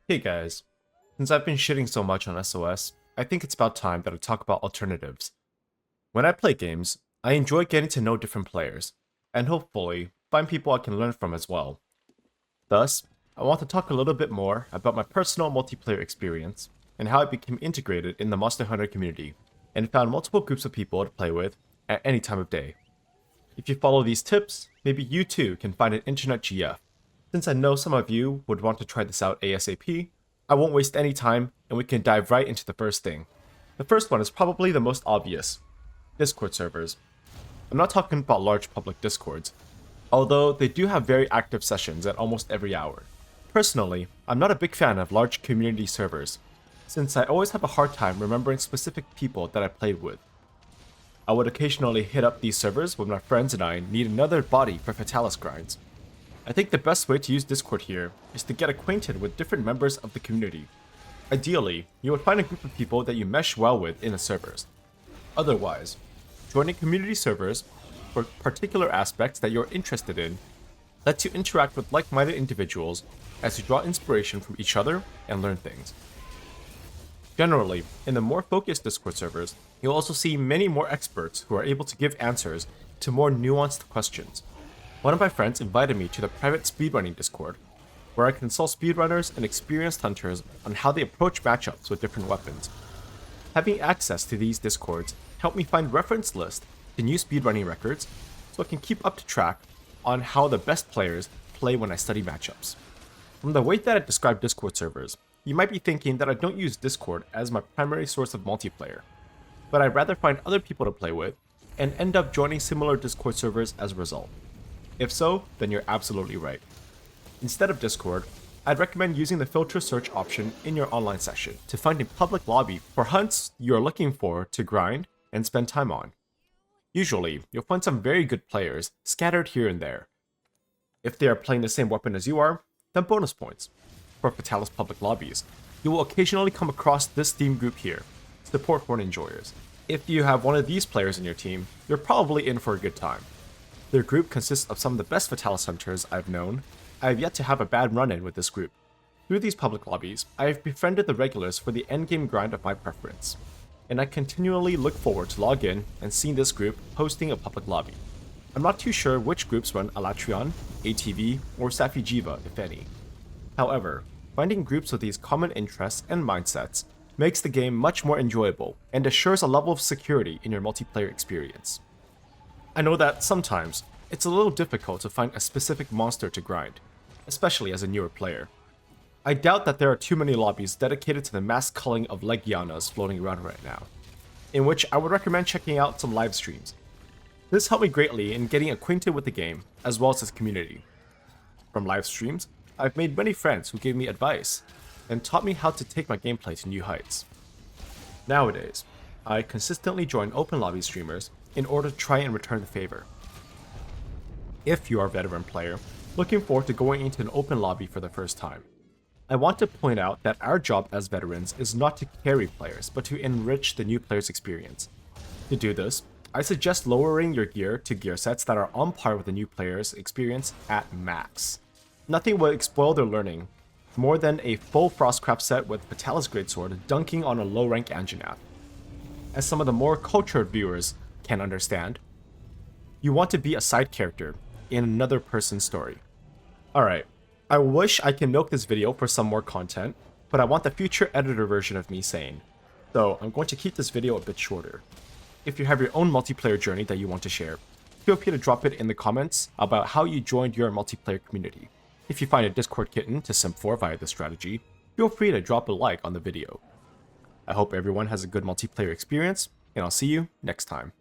Hey guys, since I've been shitting so much on SOS, I think it's about time that I talk about alternatives. When I play games, I enjoy getting to know different players, and hopefully find people I can learn from as well. Thus, I want to talk a little bit more about my personal multiplayer experience, and how I became integrated in the Monster Hunter community, and found multiple groups of people to play with at any time of day. If you follow these tips, maybe you too can find an internet GF. Since I know some of you would want to try this out ASAP, I won't waste any time and we can dive right into the first thing. The first one is probably the most obvious: Discord servers. I'm not talking about large public Discords, although they do have very active sessions at almost every hour. Personally, I'm not a big fan of large community servers, since I always have a hard time remembering specific people that I played with. I would occasionally hit up these servers when my friends and I need another body for Fatalis grinds. I think the best way to use Discord here is to get acquainted with different members of the community. Ideally, you would find a group of people that you mesh well with in the servers. Otherwise, joining community servers for particular aspects that you're interested in lets you interact with like-minded individuals as you draw inspiration from each other and learn things. Generally, in the more focused Discord servers, you'll also see many more experts who are able to give answers to more nuanced questions. One of my friends invited me to the private speedrunning Discord, where I consult speedrunners and experienced hunters on how they approach matchups with different weapons. Having access to these Discords helped me find reference lists to new speedrunning records, so I can keep up to track on how the best players play when I study matchups. From the way that I describe Discord servers, you might be thinking that I don't use Discord as my primary source of multiplayer, but I'd rather find other people to play with and end up joining similar Discord servers as a result. If so, then you're absolutely right. Instead of Discord, I'd recommend using the filter search option in your online session to find a public lobby for hunts you're looking for to grind and spend time on. Usually, you'll find some very good players scattered here and there. If they are playing the same weapon as you are, then bonus points. For Fatalis public lobbies, you will occasionally come across this theme group here, Support Horn Enjoyers. If you have one of these players in your team, you're probably in for a good time. Their group consists of some of the best Fatalis hunters I've known. I have yet to have a bad run-in with this group. Through these public lobbies, I have befriended the regulars for the endgame grind of my preference, and I continually look forward to log in and seeing this group hosting a public lobby. I'm not too sure which groups run Alatrion, ATV, or Safijiva, if any. However, finding groups with these common interests and mindsets makes the game much more enjoyable and assures a level of security in your multiplayer experience. I know that sometimes it's a little difficult to find a specific monster to grind, especially as a newer player. I doubt that there are too many lobbies dedicated to the mass culling of Legianas floating around right now, in which I would recommend checking out some live streams. This helped me greatly in getting acquainted with the game as well as its community. From live streams, I've made many friends who gave me advice and taught me how to take my gameplay to new heights. Nowadays, I consistently join open lobby streamers in order to try and return the favor. If you are a veteran player looking forward to going into an open lobby for the first time, I want to point out that our job as veterans is not to carry players, but to enrich the new player's experience. To do this, I suggest lowering your gear to gear sets that are on par with the new player's experience at max. Nothing will spoil their learning more than a full Frostcraft set with Fatalis Greatsword dunking on a low-rank Anjanath. As some of the more cultured viewers can understand, you want to be a side character in another person's story. Alright, I wish I can milk this video for some more content, but I want the future editor version of me sane, so I'm going to keep this video a bit shorter. If you have your own multiplayer journey that you want to share, feel free to drop it in the comments about how you joined your multiplayer community. If you find a Discord kitten to simp for via this strategy, feel free to drop a like on the video. I hope everyone has a good multiplayer experience, and I'll see you next time.